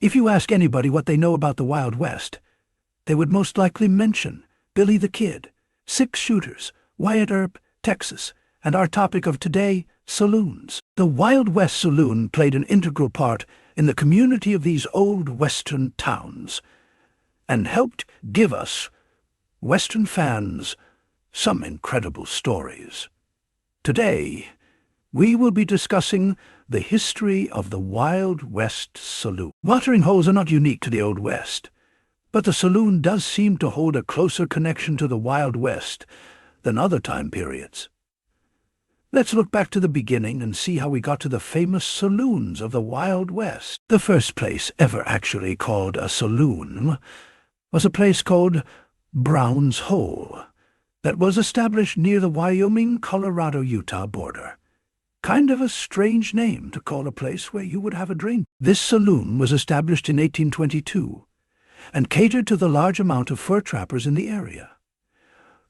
If you ask anybody what they know about the Wild West, they would most likely mention Billy the Kid, 6 shooters, Wyatt Earp, Texas, and our topic of today, saloons. The Wild West saloon played an integral part in the community of these old Western towns and helped give us, Western fans, some incredible stories. Today, we will be discussing the history of the Wild West saloon. Watering holes are not unique to the Old West, but the saloon does seem to hold a closer connection to the Wild West than other time periods. Let's look back to the beginning and see how we got to the famous saloons of the Wild West. The first place ever actually called a saloon was a place called Brown's Hole that was established near the Wyoming-Colorado-Utah border. Kind of a strange name to call a place where you would have a drink. This saloon was established in 1822 and catered to the large amount of fur trappers in the area.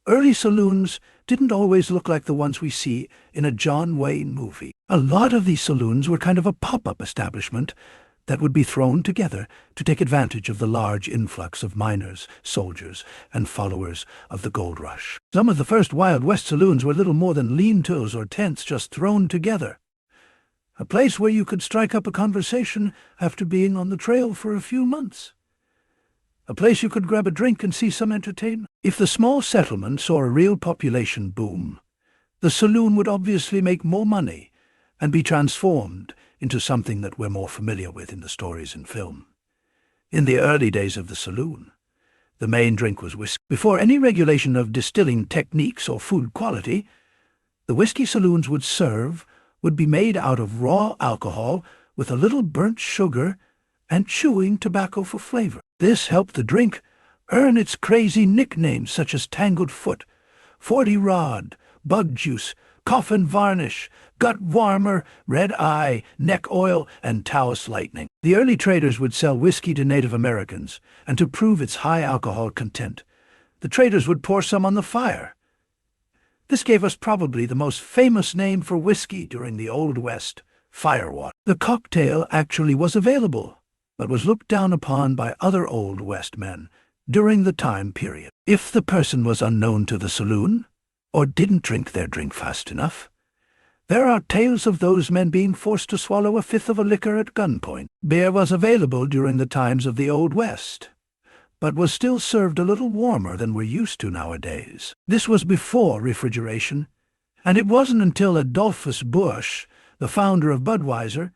Early saloons didn't always look like the ones we see in a John Wayne movie. A lot of these saloons were kind of a pop-up establishment that would be thrown together to take advantage of the large influx of miners, soldiers, and followers of the gold rush. Some of the first Wild West saloons were little more than lean-tos or tents just thrown together. A place where you could strike up a conversation after being on the trail for a few months. A place you could grab a drink and see some entertainment. If the small settlement saw a real population boom, the saloon would obviously make more money and be transformed into something that we're more familiar with in the stories and film. In the early days of the saloon, the main drink was whiskey. Before any regulation of distilling techniques or food quality, the whiskey saloons would be made out of raw alcohol with a little burnt sugar and chewing tobacco for flavor. This helped the drink earn its crazy nicknames such as Tangled Foot, 40 Rod, Bug Juice, Coffin Varnish, Gut Warmer, Red Eye, Neck Oil, and Taos Lightning. The early traders would sell whiskey to Native Americans, and to prove its high alcohol content, the traders would pour some on the fire. This gave us probably the most famous name for whiskey during the Old West, firewater. The cocktail actually was available, but was looked down upon by other Old West men during the time period. If the person was unknown to the saloon, or didn't drink their drink fast enough, there are tales of those men being forced to swallow a fifth of a liquor at gunpoint. Beer was available during the times of the Old West, but was still served a little warmer than we're used to nowadays. This was before refrigeration, and it wasn't until Adolphus Busch, the founder of Budweiser,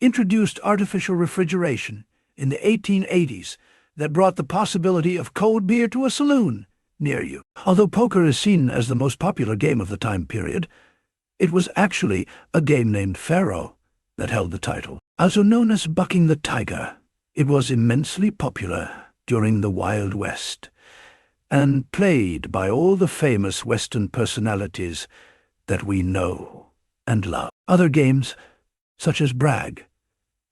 introduced artificial refrigeration in the 1880s that brought the possibility of cold beer to a saloon near you. Although poker is seen as the most popular game of the time period, it was actually a game named Faro that held the title. Also known as Bucking the Tiger, it was immensely popular during the Wild West and played by all the famous Western personalities that we know and love. Other games, such as Brag,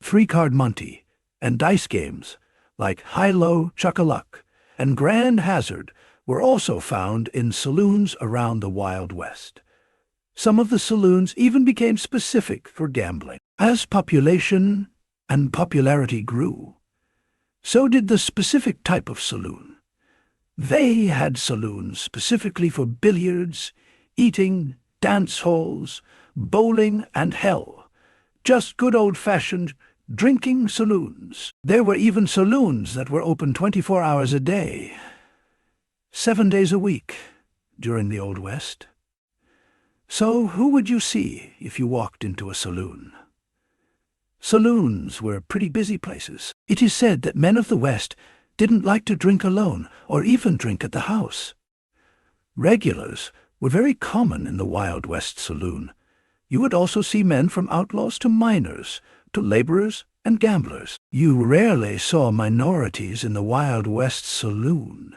Three-Card Monte, and dice games like High-Low, Chuck-a-Luck, and Grand Hazard were also found in saloons around the Wild West. Some of the saloons even became specific for gambling. As population and popularity grew, so did the specific type of saloon. They had saloons specifically for billiards, eating, dance halls, bowling, and hell. Just good old-fashioned drinking saloons. There were even saloons that were open 24 hours a day, 7 days a week during the Old West. So who would you see if you walked into a saloon? Saloons were pretty busy places. It is said that men of the West didn't like to drink alone or even drink at the house. Regulars were very common in the Wild West saloon. You would also see men from outlaws to miners, to laborers and gamblers. You rarely saw minorities in the Wild West saloon.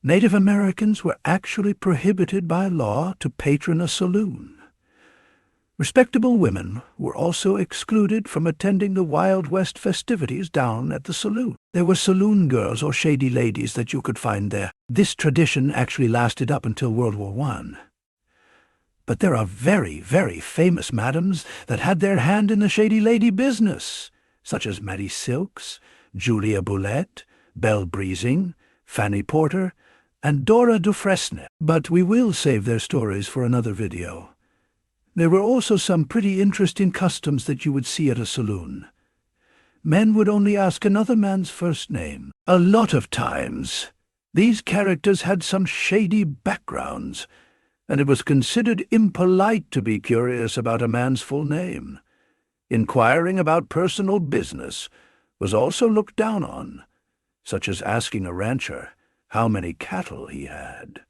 Native Americans were actually prohibited by law to patron a saloon. Respectable women were also excluded from attending the Wild West festivities down at the saloon. There were saloon girls or shady ladies that you could find there. This tradition actually lasted up until World War I. But there are very, very famous madams that had their hand in the shady lady business. such as Maddie Silks, Julia Boulette, Belle Breezing, Fanny Porter, and Dora Dufresne. But we will save their stories for another video. There were also some pretty interesting customs that you would see at a saloon. Men would only ask another man's first name. A lot of times, these characters had some shady backgrounds, and it was considered impolite to be curious about a man's full name. Inquiring about personal business was also looked down on, such as asking a rancher how many cattle he had.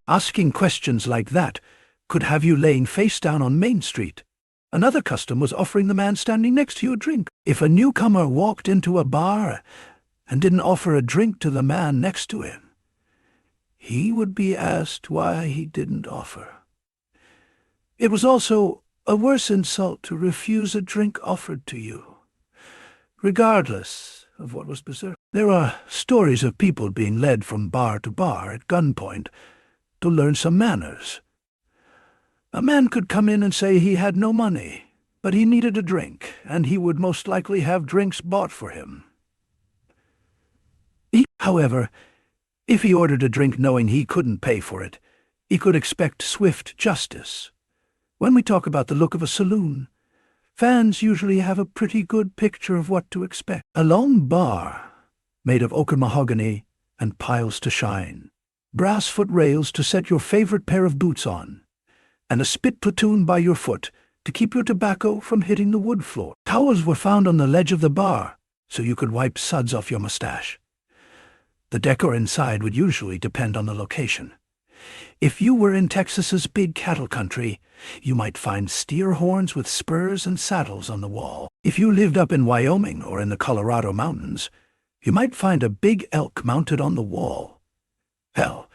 Asking questions like that could have you laying face down on Main Street. Another custom was offering the man standing next to you a drink. If a newcomer walked into a bar and didn't offer a drink to the man next to him, he would be asked why he didn't offer. It was also a worse insult to refuse a drink offered to you, regardless of what was preserved. There are stories of people being led from bar to bar at gunpoint to learn some manners. A man could come in and say he had no money, but he needed a drink, and he would most likely have drinks bought for him. However, if he ordered a drink knowing he couldn't pay for it, he could expect swift justice. When we talk about the look of a saloon, fans usually have a pretty good picture of what to expect. A long bar made of ochre mahogany and piles to shine, brass foot rails to set your favorite pair of boots on, and a spit platoon by your foot to keep your tobacco from hitting the wood floor. Towels were found on the ledge of the bar, so you could wipe suds off your mustache. The decor inside would usually depend on the location. If you were in Texas's big cattle country, you might find steer horns with spurs and saddles on the wall. If you lived up in Wyoming or in the Colorado mountains, you might find a big elk mounted on the wall. Hell,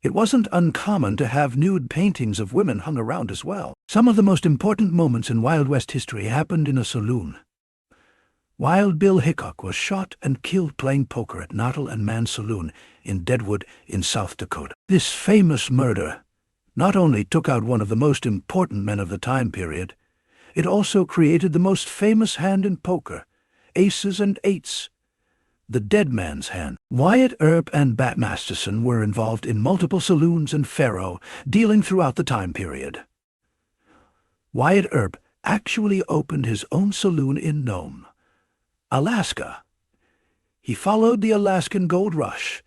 it wasn't uncommon to have nude paintings of women hung around as well. Some of the most important moments in Wild West history happened in a saloon. Wild Bill Hickok was shot and killed playing poker at Knottle and Mann Saloon in Deadwood in South Dakota. This famous murder not only took out one of the most important men of the time period, it also created the most famous hand in poker, aces and eights, the dead man's hand. Wyatt Earp and Bat Masterson were involved in multiple saloons and faro dealing throughout the time period. Wyatt Earp actually opened his own saloon in Nome, Alaska. He followed the Alaskan gold rush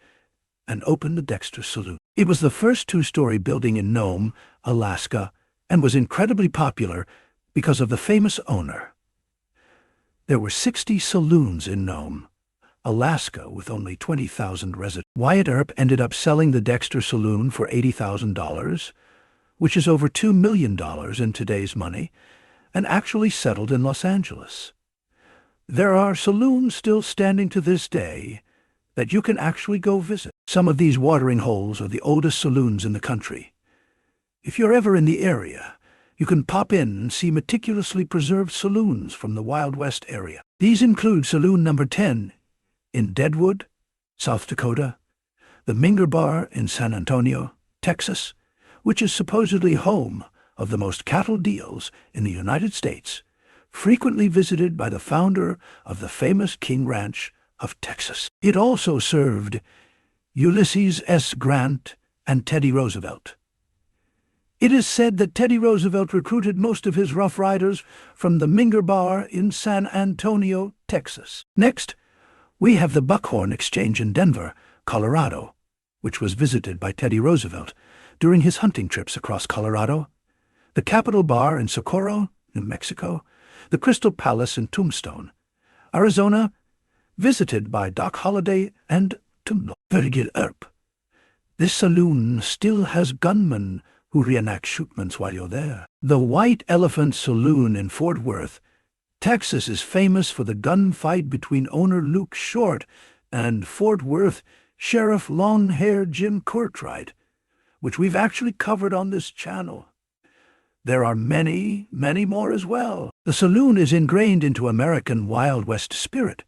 and opened the Dexter Saloon. It was the first two-story building in Nome, Alaska, and was incredibly popular because of the famous owner. There were 60 saloons in Nome, Alaska, with only 20,000 residents. Wyatt Earp ended up selling the Dexter Saloon for $80,000, which is over $2 million in today's money, and actually settled in Los Angeles. There are saloons still standing to this day that you can actually go visit. Some of these watering holes are the oldest saloons in the country. If you're ever in the area, you can pop in and see meticulously preserved saloons from the Wild West area. These include Saloon Number 10 in Deadwood, South Dakota, the Minger Bar in San Antonio, Texas, which is supposedly home of the most cattle deals in the United States, frequently visited by the founder of the famous King Ranch of Texas. It also served Ulysses S. Grant and Teddy Roosevelt. It is said that Teddy Roosevelt recruited most of his Rough Riders from the Minger Bar in San Antonio, Texas. Next, we have the Buckhorn Exchange in Denver, Colorado, which was visited by Teddy Roosevelt during his hunting trips across Colorado, the Capitol Bar in Socorro, New Mexico, the Crystal Palace in Tombstone, Arizona, visited by Doc Holliday and Virgil Earp. This saloon still has gunmen who reenact shootments while you're there. The White Elephant Saloon in Fort Worth, Texas, is famous for the gunfight between owner Luke Short and Fort Worth Sheriff Long-Haired Jim Courtright, which we've actually covered on this channel. There are many, many more as well. The saloon is ingrained into American Wild West spirit,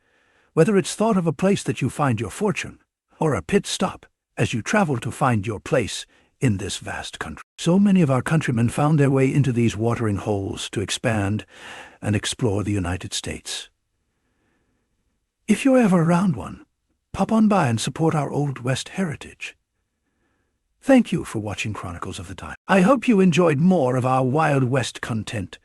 whether it's thought of a place that you find your fortune, or a pit stop as you travel to find your place in this vast country. So many of our countrymen found their way into these watering holes to expand and explore the United States. If you're ever around one, pop on by and support our Old West heritage. Thank you for watching Chronicles of the Time. I hope you enjoyed more of our Wild West content.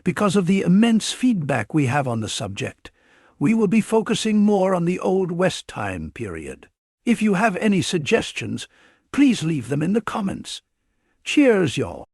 Because of the immense feedback we have on the subject, we will be focusing more on the Old West time period. If you have any suggestions, please leave them in the comments. Cheers, y'all.